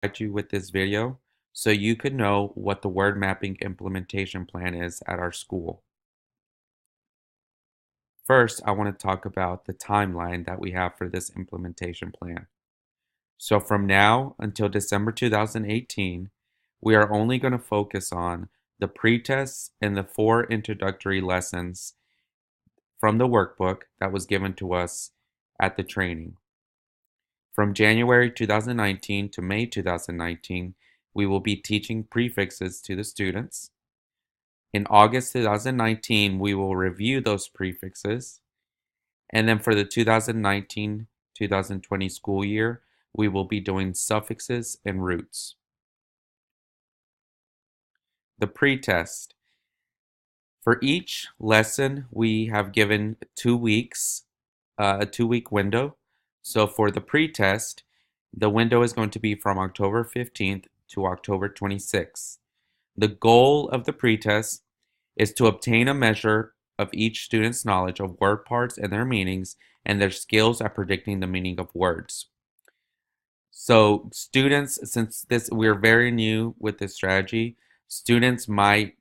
provide you with this video so you could know what the word mapping implementation plan is at our school. First, I want to talk about the timeline that we have for this implementation plan. So from now until December 2018, we are only going to focus on the pre-tests and the 4 introductory lessons from the workbook that was given to us at the training. From January 2019 to May 2019, we will be teaching prefixes to the students. In August 2019, we will review those prefixes. And then for the 2019-2020 school year, we will be doing suffixes and roots. The pretest. For each lesson, we have given 2 weeks, a 2-week window. So for the pretest, the window is going to be from October 15th to October 26th. The goal of the pretest is to obtain a measure of each student's knowledge of word parts and their meanings and their skills at predicting the meaning of words. So students, since we're very new with this strategy, students might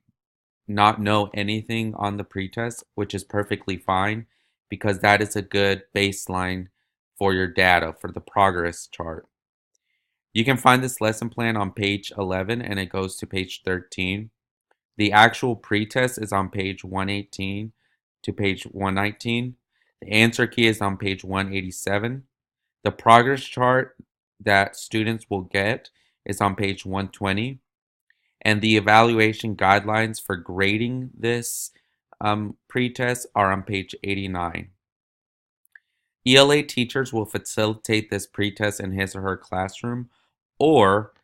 not know anything on the pretest, which is perfectly fine because that is a good baseline for your data for the progress chart. You can find this lesson plan on page 11 and it goes to page 13. The actual pretest is on page 118 to page 119. The answer key is on page 187. The progress chart that students will get is on page 120. And the evaluation guidelines for grading this pretest are on page 89. ELA teachers will facilitate this pretest in his or her classroom, or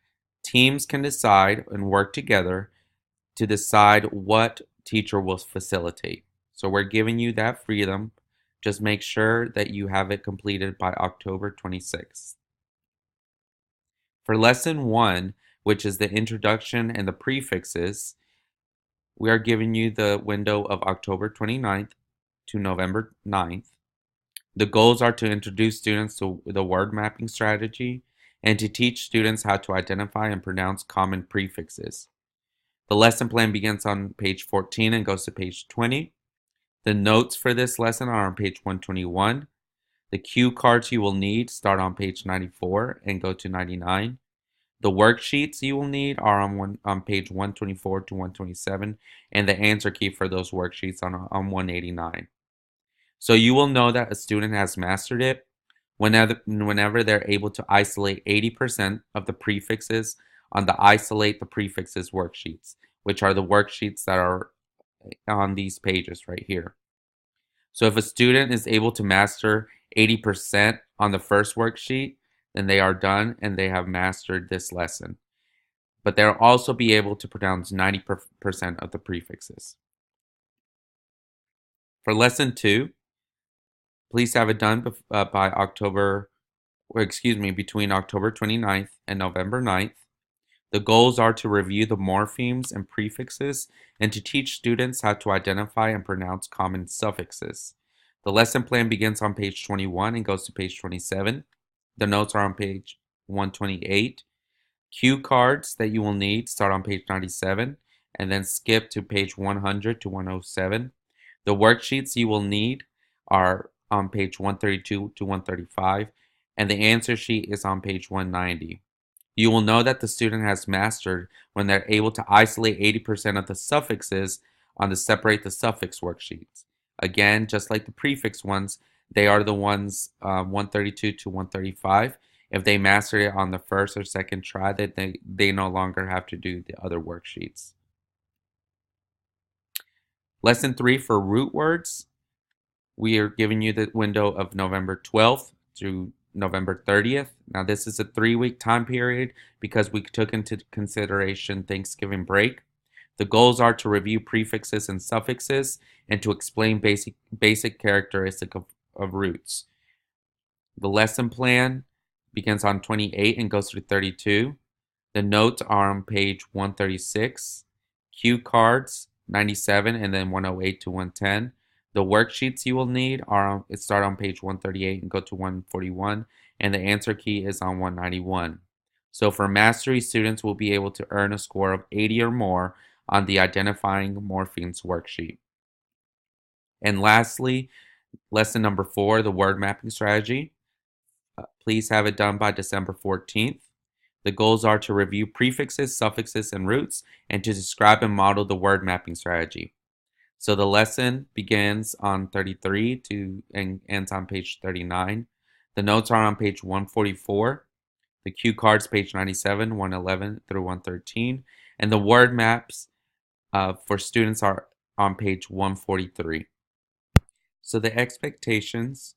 teams can decide and work together to decide what teacher will facilitate. So we're giving you that freedom. Just make sure that you have it completed by October 26th. For lesson 1, which is the introduction and the prefixes, we are giving you the window of October 29th to November 9th. The goals are to introduce students to the word mapping strategy and to teach students how to identify and pronounce common prefixes. The lesson plan begins on page 14 and goes to page 20. The notes for this lesson are on page 121. The cue cards you will need start on page 94 and go to 99. The worksheets you will need are on page 124 to 127, and the answer key for those worksheets on 189. So you will know that a student has mastered it whenever they're able to isolate 80% of the prefixes on the Isolate the Prefixes worksheets, which are the worksheets that are on these pages right here. So if a student is able to master 80% on the first worksheet, then they are done and they have mastered this lesson. But they'll also be able to pronounce 90% of the prefixes. For lesson 2, please have it done by between October 29th and November 9th. The goals are to review the morphemes and prefixes and to teach students how to identify and pronounce common suffixes. The lesson plan begins on page 21 and goes to page 27. The notes are on page 128. Cue cards that you will need start on page 97 and then skip to page 100 to 107. The worksheets you will need are on page 132 to 135, and the answer sheet is on page 190. You will know that the student has mastered when they're able to isolate 80% of the suffixes on the Separate the Suffix worksheets. Again, just like the prefix ones, they are the ones 132 to 135. If they master it on the first or second try, they no longer have to do the other worksheets. Lesson 3 for root words. We are giving you the window of November 12th through November 30th. Now this is a 3-week time period because we took into consideration Thanksgiving break. The goals are to review prefixes and suffixes and to explain basic characteristics of roots. The lesson plan begins on 28 and goes through 32. The notes are on page 136. Cue cards 97 and then 108 to 110. The worksheets you will need start on page 138 and go to 141, and the answer key is on 191. So for mastery, students will be able to earn a score of 80 or more on the Identifying Morphemes worksheet. And lastly, lesson number 4, the word mapping strategy. Please have it done by December 14th. The goals are to review prefixes, suffixes, and roots, and to describe and model the word mapping strategy. So the lesson begins on 33 and ends on page 39. The notes are on page 144. The cue cards, page 97, 111 through 113. And the word maps for students are on page 143. So the expectations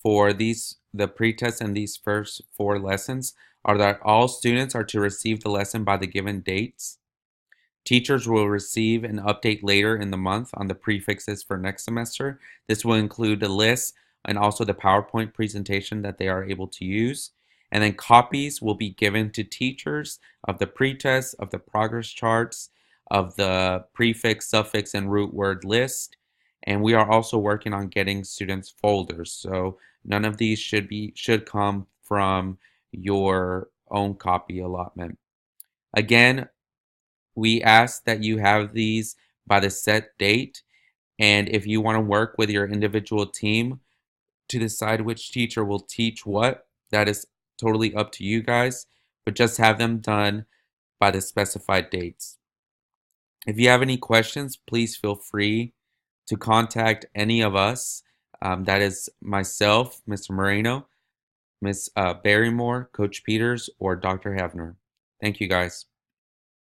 for the pretest and these first 4 lessons are that all students are to receive the lesson by the given dates. Teachers will receive an update later in the month on the prefixes for next semester. This will include a list and also the PowerPoint presentation that they are able to use. And then copies will be given to teachers of the pretest, of the progress charts, of the prefix, suffix, and root word list. And we are also working on getting students folders. So none of these should come from your own copy allotment. Again, we ask that you have these by the set date, and if you want to work with your individual team to decide which teacher will teach what, that is totally up to you guys, but just have them done by the specified dates. If you have any questions, please feel free to contact any of us. That is myself, Mr. Moreno, Ms. Barrymore, Coach Peters, or Dr. Havner. Thank you, guys.